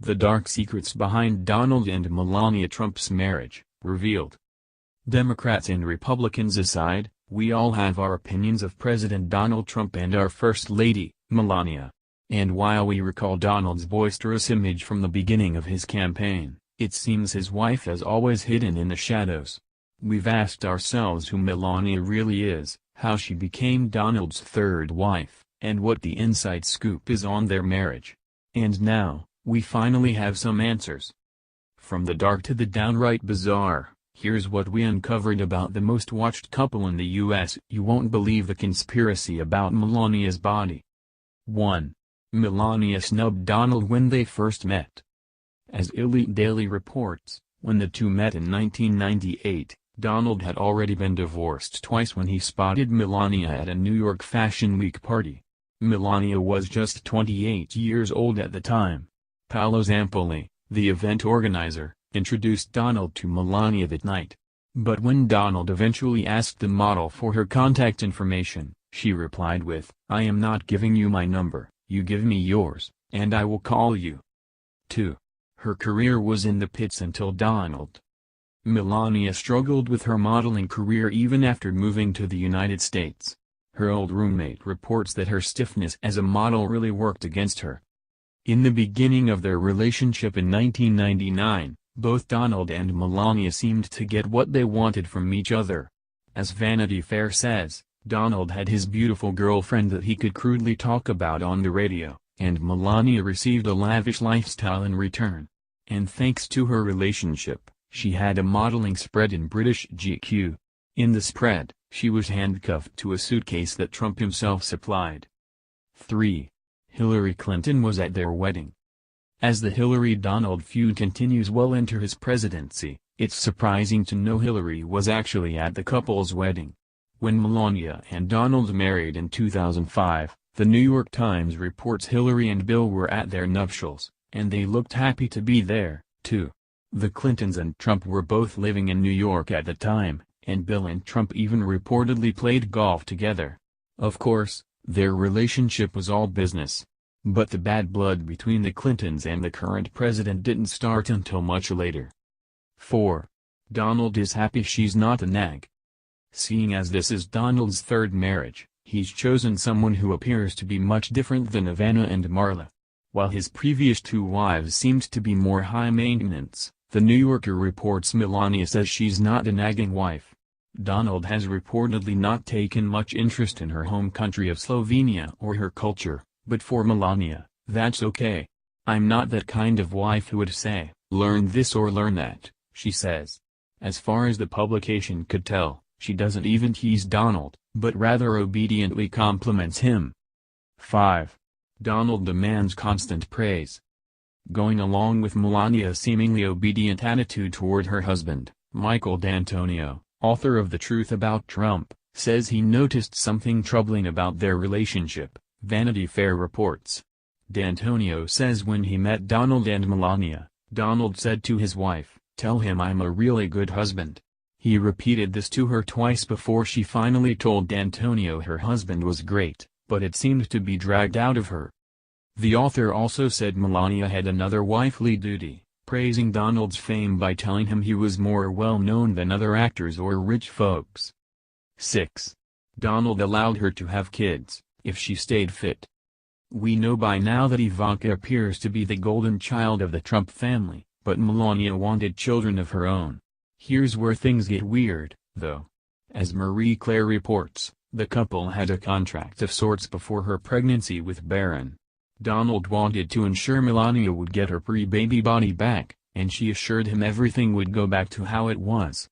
The dark secrets behind Donald and Melania Trump's marriage, revealed. Democrats and Republicans aside, we all have our opinions of President Donald Trump and our First Lady, Melania. And while we recall Donald's boisterous image from the beginning of his campaign, it seems his wife has always hidden in the shadows. We've asked ourselves who Melania really is, how she became Donald's third wife, and what the inside scoop is on their marriage. And now, we finally have some answers. From the dark to the downright bizarre, here's what we uncovered about the most watched couple in the U.S. You won't believe the conspiracy about Melania's body. 1. Melania snubbed Donald when they first met. As Elite Daily reports, when the two met in 1998, Donald had already been divorced twice when he spotted Melania at a New York Fashion Week party. Melania was just 28 years old at the time. Paolo Zampoli, the event organizer, introduced Donald to Melania that night. But when Donald eventually asked the model for her contact information, she replied with, "I am not giving you my number, you give me yours, and I will call you." 2. Her career was in the pits until Donald. Melania struggled with her modeling career even after moving to the United States. Her old roommate reports that her stiffness as a model really worked against her. In the beginning of their relationship in 1999, both Donald and Melania seemed to get what they wanted from each other. As Vanity Fair says, Donald had his beautiful girlfriend that he could crudely talk about on the radio, and Melania received a lavish lifestyle in return. And thanks to her relationship, she had a modeling spread in British GQ. In the spread, she was handcuffed to a suitcase that Trump himself supplied. 3. Hillary Clinton was at their wedding. As the Hillary-Donald feud continues well into his presidency, it's surprising to know Hillary was actually at the couple's wedding. When Melania and Donald married in 2005, the New York Times reports Hillary and Bill were at their nuptials, and they looked happy to be there, too. The Clintons and Trump were both living in New York at the time, and Bill and Trump even reportedly played golf together. Of course, their relationship was all business. But the bad blood between the Clintons and the current president didn't start until much later. 4. Donald is happy she's not a nag. Seeing as this is Donald's third marriage, he's chosen someone who appears to be much different than Ivana and Marla. While his previous two wives seemed to be more high maintenance, the New Yorker reports Melania says she's not a nagging wife. Donald has reportedly not taken much interest in her home country of Slovenia or her culture, but for Melania, that's okay. "I'm not that kind of wife who would say, learn this or learn that," she says. As far as the publication could tell, she doesn't even tease Donald, but rather obediently compliments him. 5. Donald demands constant praise. Going along with Melania's seemingly obedient attitude toward her husband, Michael D'Antonio, author of The Truth About Trump, says he noticed something troubling about their relationship, Vanity Fair reports. D'Antonio says when he met Donald and Melania, Donald said to his wife, "Tell him I'm a really good husband." He repeated this to her twice before she finally told D'Antonio her husband was great, but it seemed to be dragged out of her. The author also said Melania had another wifely duty, praising Donald's fame by telling him he was more well-known than other actors or rich folks. 6. Donald allowed her to have kids, if she stayed fit. We know by now that Ivanka appears to be the golden child of the Trump family, but Melania wanted children of her own. Here's where things get weird, though. As Marie Claire reports, the couple had a contract of sorts before her pregnancy with Barron. Donald wanted to ensure Melania would get her pre-baby body back, and she assured him everything would go back to how it was.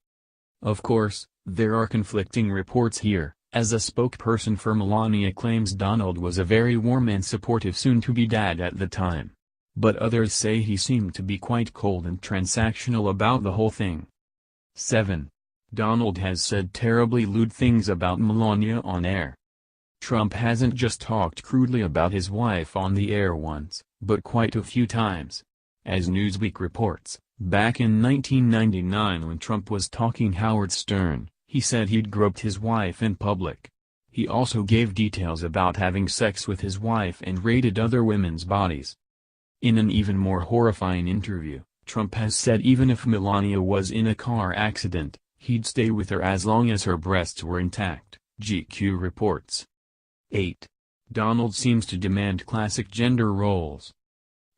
Of course, there are conflicting reports here, as a spokesperson for Melania claims Donald was a very warm and supportive soon-to-be dad at the time. But others say he seemed to be quite cold and transactional about the whole thing. 7. Donald has said terribly lewd things about Melania on air. Trump hasn't just talked crudely about his wife on the air once, but quite a few times. As Newsweek reports, back in 1999 when Trump was talking Howard Stern, he said he'd groped his wife in public. He also gave details about having sex with his wife and raided other women's bodies. In an even more horrifying interview, Trump has said even if Melania was in a car accident, he'd stay with her as long as her breasts were intact, GQ reports. 8. Donald seems to demand classic gender roles.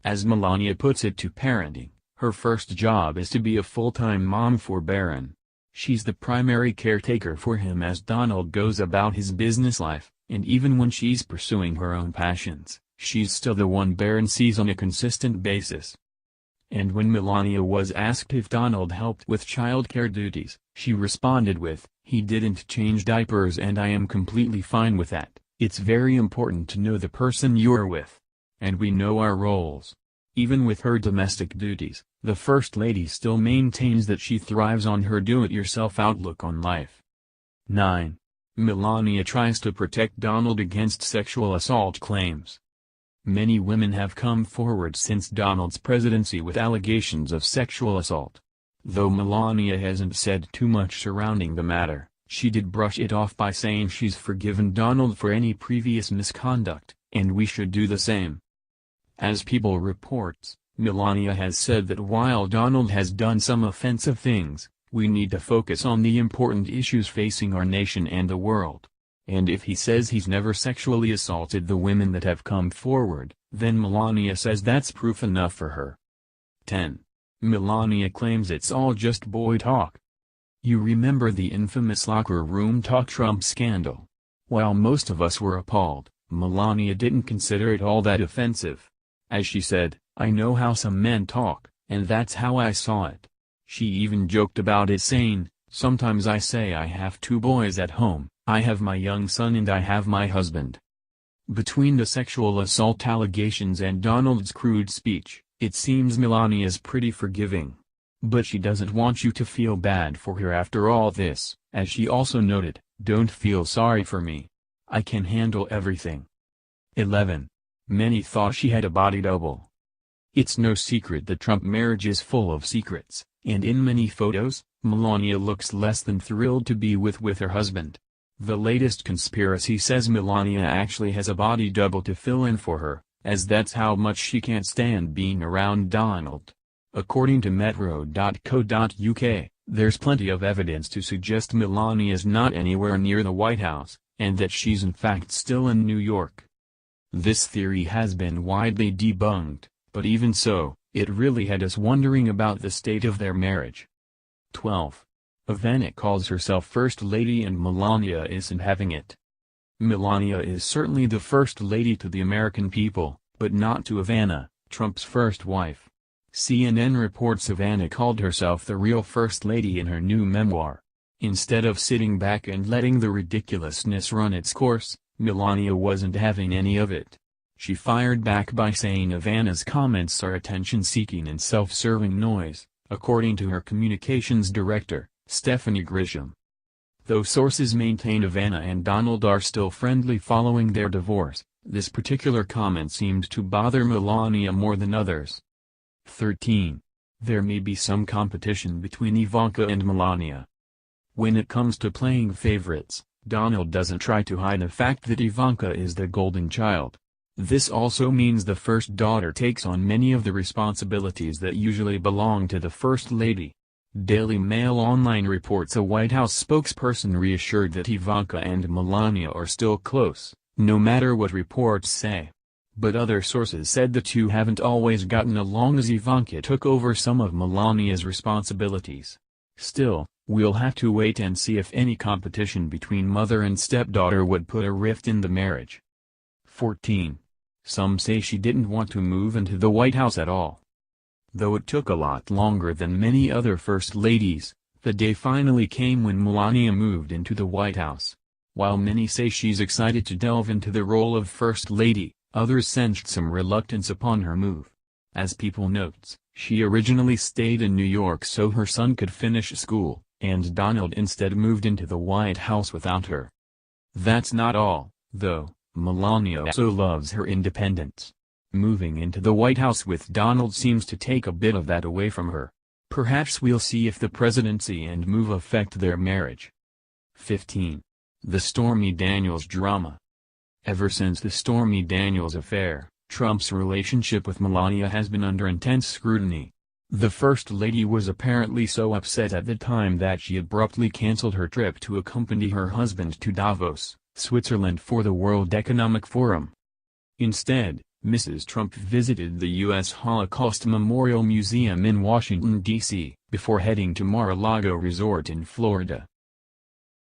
As Melania puts it to parenting, her first job is to be a full-time mom for Barron. She's the primary caretaker for him as Donald goes about his business life, and even when she's pursuing her own passions, she's still the one Barron sees on a consistent basis. And when Melania was asked if Donald helped with childcare duties, she responded with, "He didn't change diapers and I am completely fine with that. It's very important to know the person you're with. And we know our roles." Even with her domestic duties, the First Lady still maintains that she thrives on her do-it-yourself outlook on life. 9. Melania tries to protect Donald against sexual assault claims. Many women have come forward since Donald's presidency with allegations of sexual assault. Though Melania hasn't said too much surrounding the matter, she did brush it off by saying she's forgiven Donald for any previous misconduct, and we should do the same. As People reports, Melania has said that while Donald has done some offensive things, we need to focus on the important issues facing our nation and the world. And if he says he's never sexually assaulted the women that have come forward, then Melania says that's proof enough for her. 10. Melania claims it's all just boy talk. You remember the infamous locker room talk Trump scandal. While most of us were appalled, Melania didn't consider it all that offensive. As she said, "I know how some men talk, and that's how I saw it." She even joked about it saying, "Sometimes I say I have 2 boys at home, I have my young son and I have my husband." Between the sexual assault allegations and Donald's crude speech, it seems Melania's pretty forgiving. But she doesn't want you to feel bad for her after all this, as she also noted, "Don't feel sorry for me. I can handle everything." 11. Many thought she had a body double. It's no secret the Trump marriage is full of secrets, and in many photos, Melania looks less than thrilled to be with her husband. The latest conspiracy says Melania actually has a body double to fill in for her, as that's how much she can't stand being around Donald. According to metro.co.uk, there's plenty of evidence to suggest Melania's not anywhere near the White House, and that she's in fact still in New York. This theory has been widely debunked, but even so, it really had us wondering about the state of their marriage. 12. Ivana calls herself First Lady and Melania isn't having it. Melania is certainly the First Lady to the American people, but not to Ivana, Trump's first wife. CNN reports Ivana called herself the real First Lady in her new memoir. Instead of sitting back and letting the ridiculousness run its course, Melania wasn't having any of it. She fired back by saying Ivana's comments are attention-seeking and self-serving noise, according to her communications director, Stephanie Grisham. Though sources maintain Ivana and Donald are still friendly following their divorce, this particular comment seemed to bother Melania more than others. 13. There may be some competition between Ivanka and Melania. When it comes to playing favorites, Donald doesn't try to hide the fact that Ivanka is the golden child. This also means the first daughter takes on many of the responsibilities that usually belong to the First Lady. Daily Mail Online reports a White House spokesperson reassured that Ivanka and Melania are still close, no matter what reports say. But other sources said the two haven't always gotten along as Ivanka took over some of Melania's responsibilities. Still, we'll have to wait and see if any competition between mother and stepdaughter would put a rift in the marriage. 14. Some say she didn't want to move into the White House at all. Though it took a lot longer than many other First Ladies, the day finally came when Melania moved into the White House. While many say she's excited to delve into the role of First Lady, others sensed some reluctance upon her move. As People notes, she originally stayed in New York so her son could finish school, and Donald instead moved into the White House without her. That's not all, though. Melania also loves her independence. Moving into the White House with Donald seems to take a bit of that away from her. Perhaps we'll see if the presidency and move affect their marriage. 15. The Stormy Daniels drama. Ever since the Stormy Daniels affair, Trump's relationship with Melania has been under intense scrutiny. The First Lady was apparently so upset at the time that she abruptly canceled her trip to accompany her husband to Davos, Switzerland for the World Economic Forum. Instead, Mrs. Trump visited the U.S. Holocaust Memorial Museum in Washington, D.C., before heading to Mar-a-Lago Resort in Florida.